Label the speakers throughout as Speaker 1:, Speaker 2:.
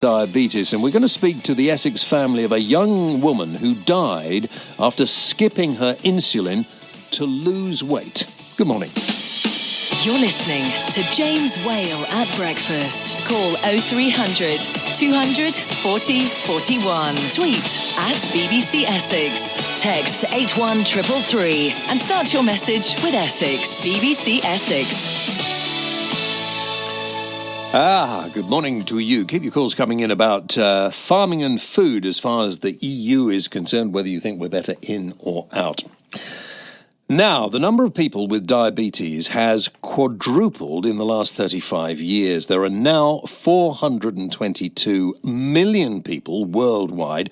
Speaker 1: Diabetes, and we're going to speak to the Essex family of a young woman who died after skipping her insulin to lose weight. Good morning.
Speaker 2: You're listening to James Whale at Breakfast. Call 0300 200 40 41. Tweet at BBC Essex. Text 81333 and start your message with Essex. BBC Essex.
Speaker 1: Good morning to you. Keep your calls coming in about farming and food as far as the EU is concerned, whether you think we're better in or out. Now, the number of people with diabetes has quadrupled in the last 35 years. There are now 422 million people worldwide,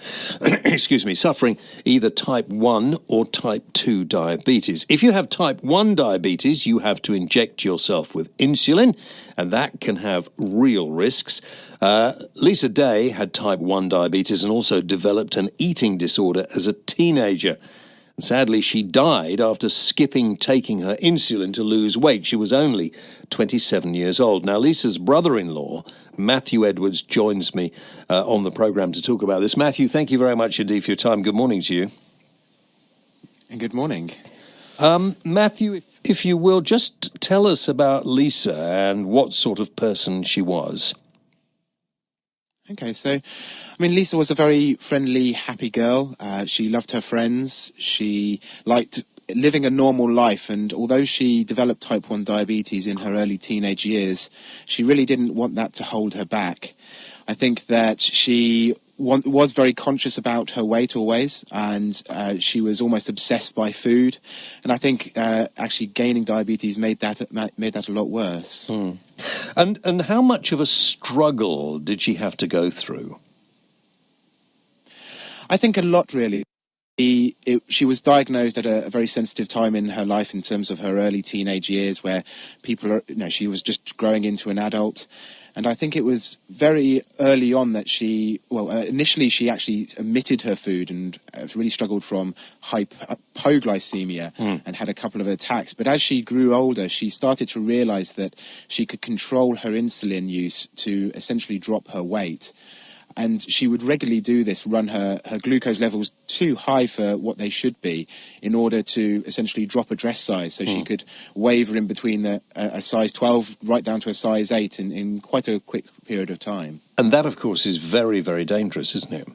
Speaker 1: suffering either type 1 or type 2 diabetes. If you have type 1 diabetes, you have to inject yourself with insulin, and that can have real risks. Lisa Day had type 1 diabetes and also developed an eating disorder as a teenager. Sadly, she died after skipping taking her insulin to lose weight. She was only 27 years old. Now, Lisa's brother-in-law, Matthew Edwards, joins me on the programme to talk about this. Matthew, thank you very much indeed for your time. Good morning to you.
Speaker 3: And good morning.
Speaker 1: Matthew, if you will, just tell us about Lisa and what sort of person she was.
Speaker 3: Okay, so, Lisa was a very friendly, happy girl. She loved her friends. She liked living a normal life. And although she developed type 1 diabetes in her early teenage years, she really didn't want that to hold her back. I think that she was very conscious about her weight always, and she was almost obsessed by food. And I think actually gaining diabetes made that a lot worse.
Speaker 1: And how much of a struggle did she have to go through?
Speaker 3: I think a lot, really. She was diagnosed at a very sensitive time in her life in terms of her early teenage years, where she was just growing into an adult. And I think it was very early on that initially she actually omitted her food and really struggled from hypoglycemia and had a couple of attacks. But as she grew older, she started to realize that she could control her insulin use to essentially drop her weight. And she would regularly do this, run her glucose levels too high for what they should be in order to essentially drop a dress size. So she could waver in between a size 12 right down to a size 8 in quite a quick period of time.
Speaker 1: And that, of course, is very, very dangerous, isn't it?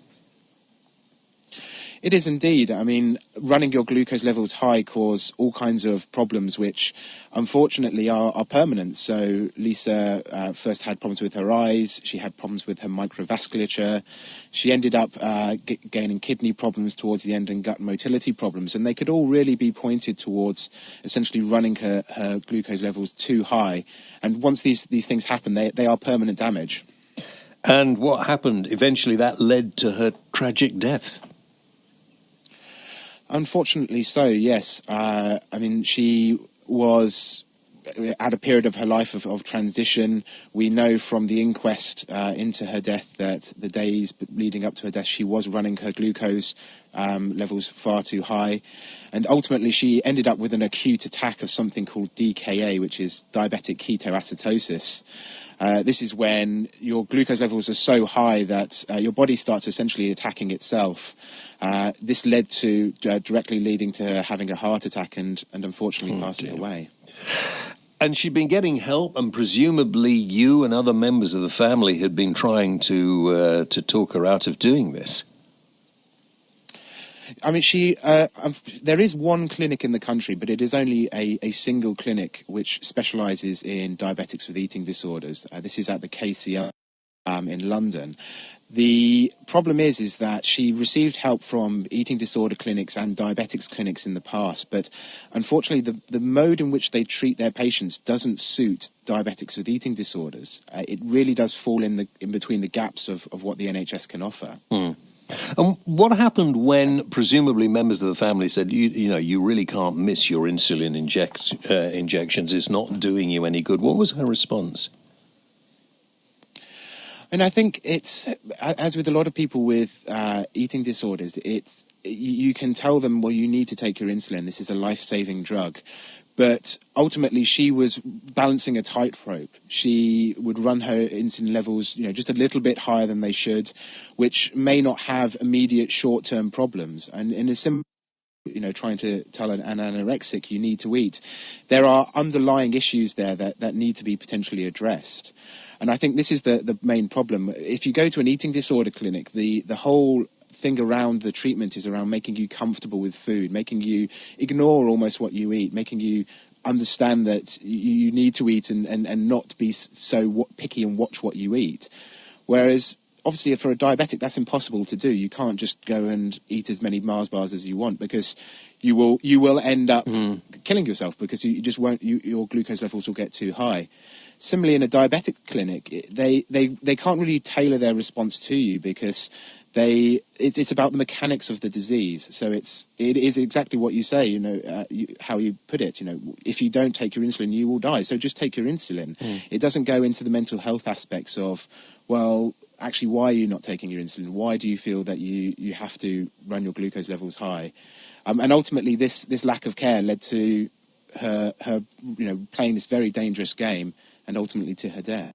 Speaker 3: It is indeed. Running your glucose levels high cause all kinds of problems which unfortunately are permanent. So Lisa first had problems with her eyes. She had problems with her microvasculature. She ended up gaining kidney problems towards the end and gut motility problems. And they could all really be pointed towards essentially running her glucose levels too high. And once these things happen, they are permanent damage.
Speaker 1: And what happened? Eventually that led to her tragic death.
Speaker 3: Unfortunately so, yes. She was at a period of her life of transition. We know from the inquest into her death that the days leading up to her death, she was running her glucose levels far too high. And ultimately, she ended up with an acute attack of something called DKA, which is diabetic ketoacidosis. This is when your glucose levels are so high that your body starts essentially attacking itself. This led to directly leading to her having a heart attack and unfortunately passing away.
Speaker 1: And she'd been getting help, and presumably you and other members of the family had been trying to talk her out of doing this.
Speaker 3: There is one clinic in the country, but it is only a single clinic which specialises in diabetics with eating disorders. This is at the KCL in London. The problem is that she received help from eating disorder clinics and diabetics clinics in the past, but unfortunately the mode in which they treat their patients doesn't suit diabetics with eating disorders. It really does fall in between the gaps of what the NHS can offer.
Speaker 1: And what happened when presumably members of the family said, you really can't miss your insulin injections, it's not doing you any good? What was her response?
Speaker 3: And I think it's, as with a lot of people with eating disorders, you can tell them, well, you need to take your insulin. This is a life-saving drug. But ultimately, she was balancing a tightrope. She would run her insulin levels, just a little bit higher than they should, which may not have immediate short-term problems. And in a simple, trying to tell an anorexic you need to eat, there are underlying issues there that need to be potentially addressed. And I think this is the main problem. If you go to an eating disorder clinic, the whole thing around the treatment is around making you comfortable with food, making you ignore almost what you eat, making you understand that you need to eat and not be so picky and watch what you eat. Whereas obviously for a diabetic that's impossible to do. You can't just go and eat as many Mars bars as you want, because you will end up killing yourself, because you just won't, your glucose levels will get too high. Similarly, in a diabetic clinic, they can't really tailor their response to you, because it's about the mechanics of the disease. So it is exactly what you say, how you put it, if you don't take your insulin, you will die. So just take your insulin. It doesn't go into the mental health aspects of, well, actually, why are you not taking your insulin? Why do you feel that you have to run your glucose levels high? And ultimately, this lack of care led to her playing this very dangerous game, and ultimately to her death.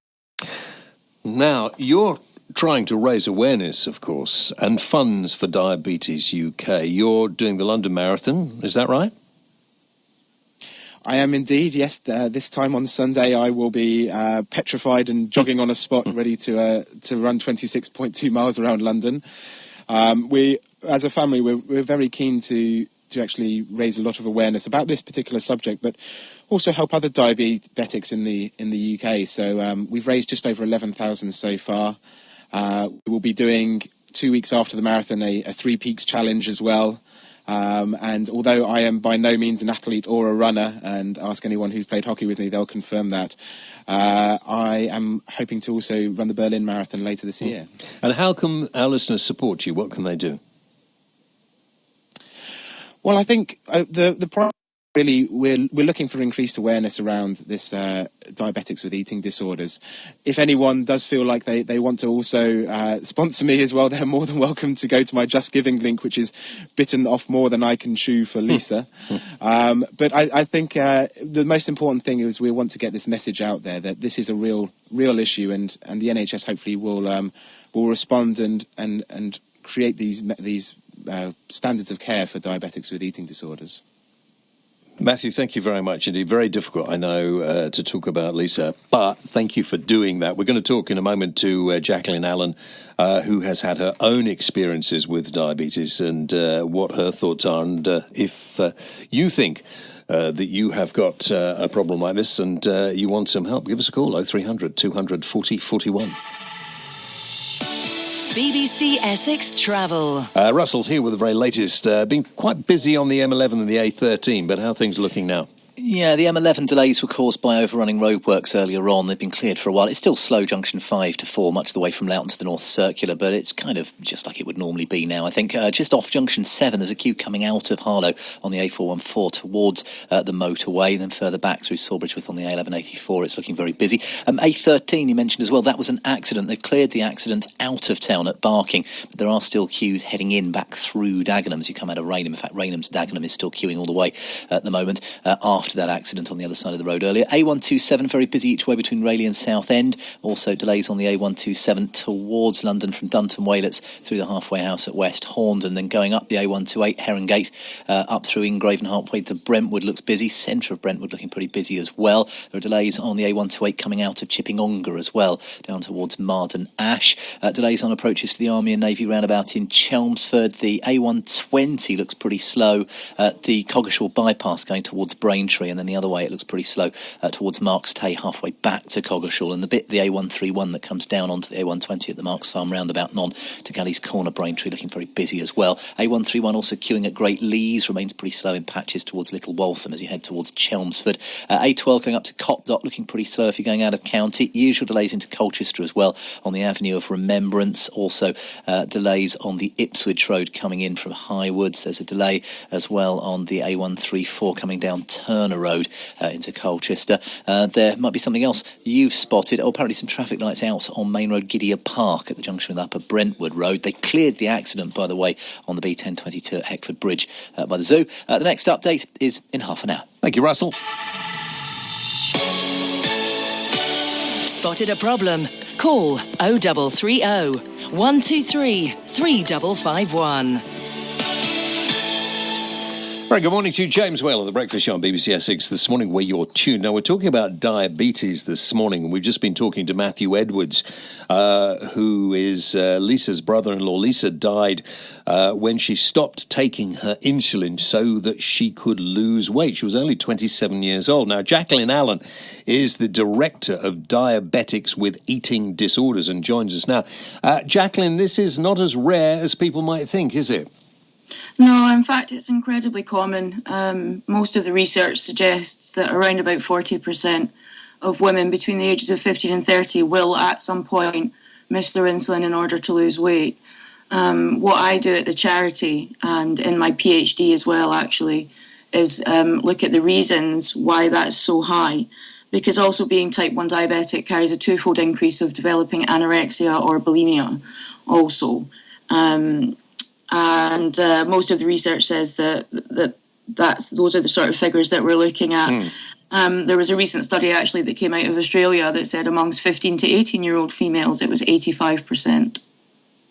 Speaker 1: Now, you're trying to raise awareness, of course, and funds for Diabetes UK. You're doing the London Marathon, is that right?
Speaker 3: I am indeed, yes. This time on Sunday I will be petrified and jogging on a spot, ready to run 26.2 miles around London. We, as a family, we're very keen to actually raise a lot of awareness about this particular subject, but also help other diabetics in the UK. So we've raised just over 11,000 so far. We will be doing 2 weeks after the marathon a 3 Peaks challenge as well. And although I am by no means an athlete or a runner, and ask anyone who's played hockey with me, they'll confirm that, I am hoping to also run the Berlin Marathon later this year.
Speaker 1: And how can our listeners support you? What can they do?
Speaker 3: Well, I think the problem, really, we're looking for increased awareness around this diabetics with eating disorders. If anyone does feel like they want to also sponsor me as well, they're more than welcome to go to my Just Giving link, which is bitten off more than I can chew for Lisa. But I think the most important thing is we want to get this message out there that this is a real issue, and the NHS hopefully will respond and create these standards of care for diabetics with eating disorders.
Speaker 1: Matthew, thank you very much indeed. Very difficult, I know, to talk about Lisa, but thank you for doing that. We're going to talk in a moment to Jacqueline Allen, who has had her own experiences with diabetes, and what her thoughts are. And if you think that you have got a problem like this and you want some help, give us a call, 0300 240 41.
Speaker 2: BBC Essex Travel.
Speaker 1: Russell's here with the very latest. Been quite busy on the M11 and the A13, but how are things looking now?
Speaker 4: Yeah, the M11 delays were caused by overrunning roadworks earlier on. They've been cleared for a while. It's still slow, junction 5 to 4, much of the way from Loughton to the North Circular, but it's kind of just like it would normally be now, I think. Just off junction 7, there's a queue coming out of Harlow on the A414 towards the motorway, and then further back through Sawbridgeworth on the A1184. It's looking very busy. A13, you mentioned as well, that was an accident. They've cleared the accident out of town at Barking, but there are still queues heading in back through Dagenham as you come out of Rainham. In fact, Rainham's Dagenham is still queuing all the way at the moment after that accident on the other side of the road earlier. A127 very busy each way between Rayleigh and Southend. Also delays on the A127 towards London from Dunton Waylets through the halfway house at West Horndon, then going up the A128 Herongate up through Ingrave and halfway to Brentwood looks busy. Centre of Brentwood looking pretty busy as well. There are delays on the A128 coming out of Chipping Ongar as well, down towards Marden Ash. Delays on approaches to the Army and Navy roundabout in Chelmsford. The A120 looks pretty slow at the Coggeshall bypass going towards Braintree, and then the other way it looks pretty slow towards Marks Tay halfway back to Coggeshall, and the A131 that comes down onto the A120 at the Marks Farm roundabout and on to Galleys Corner Braintree looking very busy as well. A131 also queuing at Great Lees, remains pretty slow in patches towards Little Waltham as you head towards Chelmsford. A12 going up to Copdock looking pretty slow if you're going out of county. Usual delays into Colchester as well on the Avenue of Remembrance. Also delays on the Ipswich Road coming in from Highwoods. There's a delay as well on the A134 coming down Turner Turner Road into Colchester. There might be something else you've spotted. Apparently some traffic lights out on Main Road, Gidea Park at the junction with Upper Brentwood Road. They cleared the accident, by the way, on the B1022 at Heckford Bridge by the zoo. The next update is in half an hour.
Speaker 1: Thank you, Russell.
Speaker 2: Spotted a problem? Call 0330 123 3551.
Speaker 1: Right, good morning to you, James Whale of the Breakfast Show on BBC Essex this morning, where you're tuned. Now, we're talking about diabetes this morning, and we've just been talking to Matthew Edwards, who is Lisa's brother-in-law. Lisa died when she stopped taking her insulin so that she could lose weight. She was only 27 years old. Now, Jacqueline Allen is the director of Diabetics with Eating Disorders and joins us now. Jacqueline, this is not as rare as people might think, is it?
Speaker 5: No, in fact, it's incredibly common. Most of the research suggests that around about 40% of women between the ages of 15 and 30 will at some point miss their insulin in order to lose weight. What I do at the charity and in my PhD as well, actually, is look at the reasons why that's so high. Because also being type 1 diabetic carries a twofold increase of developing anorexia or bulimia also. And most of the research says those are the sort of figures that we're looking at. There was a recent study actually that came out of Australia that said amongst 15 to 18-year-old females it was 85%.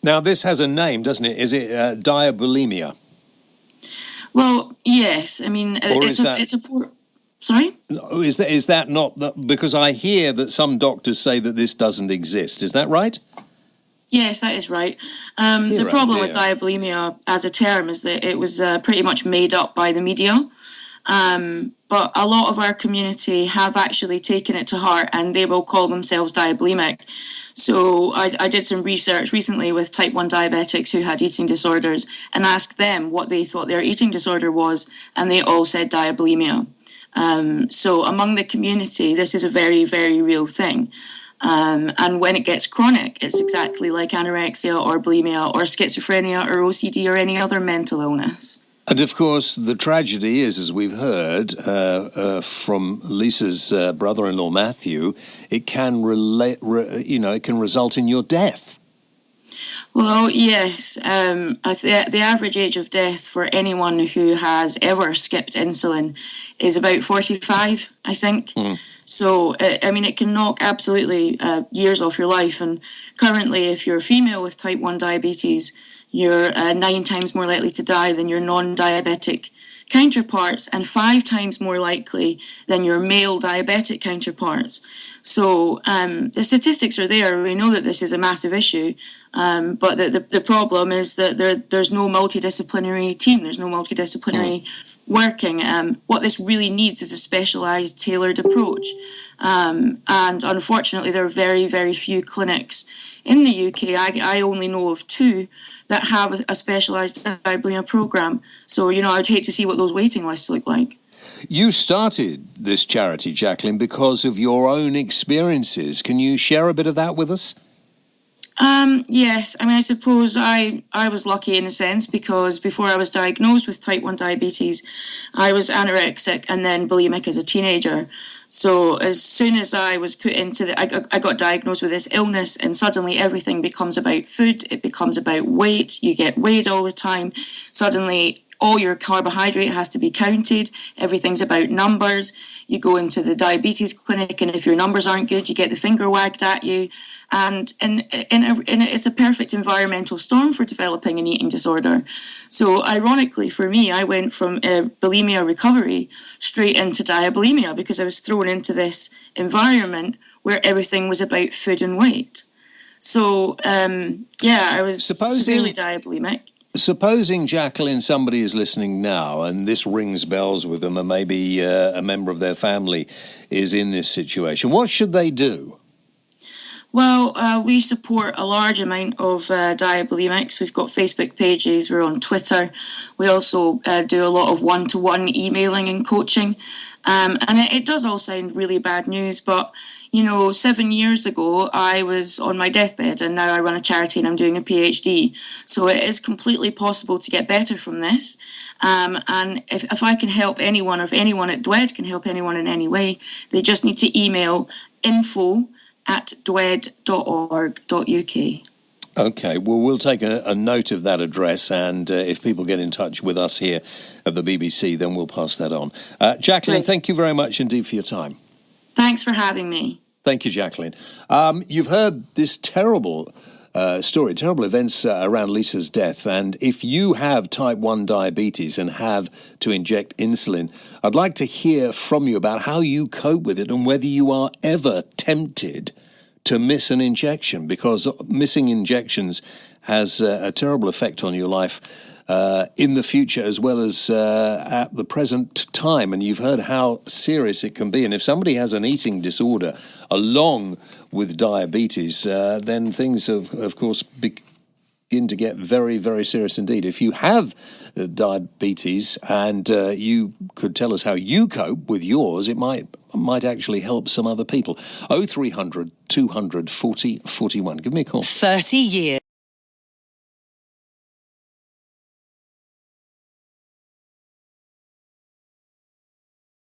Speaker 1: Now, this has a name, doesn't it? Is it diabulimia?
Speaker 5: Well, yes. I mean, Sorry?
Speaker 1: Is that not... Because I hear that some doctors say that this doesn't exist. Is that right?
Speaker 5: Yes, that is right. The problem with diabulimia as a term is that it was pretty much made up by the media. But a lot of our community have actually taken it to heart and they will call themselves diabulimic. So I did some research recently with type 1 diabetics who had eating disorders and asked them what they thought their eating disorder was, and they all said diabulimia. So among the community, this is a very, very real thing. And when it gets chronic, it's exactly like anorexia or bulimia or schizophrenia or OCD or any other mental illness.
Speaker 1: And of course, the tragedy is, as we've heard from Lisa's brother-in-law Matthew, it can it can result in your death.
Speaker 5: Well, yes. The average age of death for anyone who has ever skipped insulin is about 45, I think. So, I mean, it can knock absolutely years off your life. And currently, if you're a female with type 1 diabetes, you're 9 times more likely to die than your non-diabetic counterparts and 5 times more likely than your male diabetic counterparts. So the statistics are there. We know that this is a massive issue. But the problem is that there's no multidisciplinary team. There's no multidisciplinary working. What this really needs is a specialised, tailored approach. And unfortunately, there are very, very few clinics in the UK. I only know of 2 that have a specialised diabulimia programme. So, I'd hate to see what those waiting lists look like.
Speaker 1: You started this charity, Jacqueline, because of your own experiences. Can you share a bit of that with us?
Speaker 5: Yes, I mean, I suppose I was lucky in a sense because before I was diagnosed with type 1 diabetes, I was anorexic and then bulimic as a teenager. So as soon as I was put into I got diagnosed with this illness and suddenly everything becomes about food, it becomes about weight, you get weighed all the time, suddenly all your carbohydrate has to be counted, everything's about numbers, you go into the diabetes clinic and if your numbers aren't good, you get the finger wagged at you. And it's a perfect environmental storm for developing an eating disorder. So ironically for me, I went from bulimia recovery straight into diabulimia because I was thrown into this environment where everything was about food and weight. So, I was severely diabulimic.
Speaker 1: Supposing, Jacqueline, somebody is listening now and this rings bells with them and maybe a member of their family is in this situation, what should they do?
Speaker 5: Well, we support a large amount of diabulimics. We've got Facebook pages, we're on Twitter. We also do a lot of one-to-one emailing and coaching. And it does all sound really bad news, but, 7 years ago, I was on my deathbed, and now I run a charity and I'm doing a PhD. So it is completely possible to get better from this. And if I can help anyone, or if anyone at DWED can help anyone in any way, they just need to email info@dwed.org.uk.
Speaker 1: Okay, well, we'll take a note of that address, and if people get in touch with us here at the BBC, then we'll pass that on. Jacqueline, thank you very much indeed for your time.
Speaker 5: Thanks for having me.
Speaker 1: Thank you, Jacqueline. You've heard this terrible story, terrible events around Lisa's death, and if you have type 1 diabetes and have to inject insulin, I'd like to hear from you about how you cope with it and whether you are ever tempted to miss an injection, because missing injections has a terrible effect on your life in the future as well as at the present time. And you've heard how serious it can be. And if somebody has an eating disorder along with diabetes, then things, of course, begin to get very, very serious indeed. If you have diabetes and you could tell us how you cope with yours, it might actually help some other people. 0300 200 40 41. Give me a call.
Speaker 2: 30 years.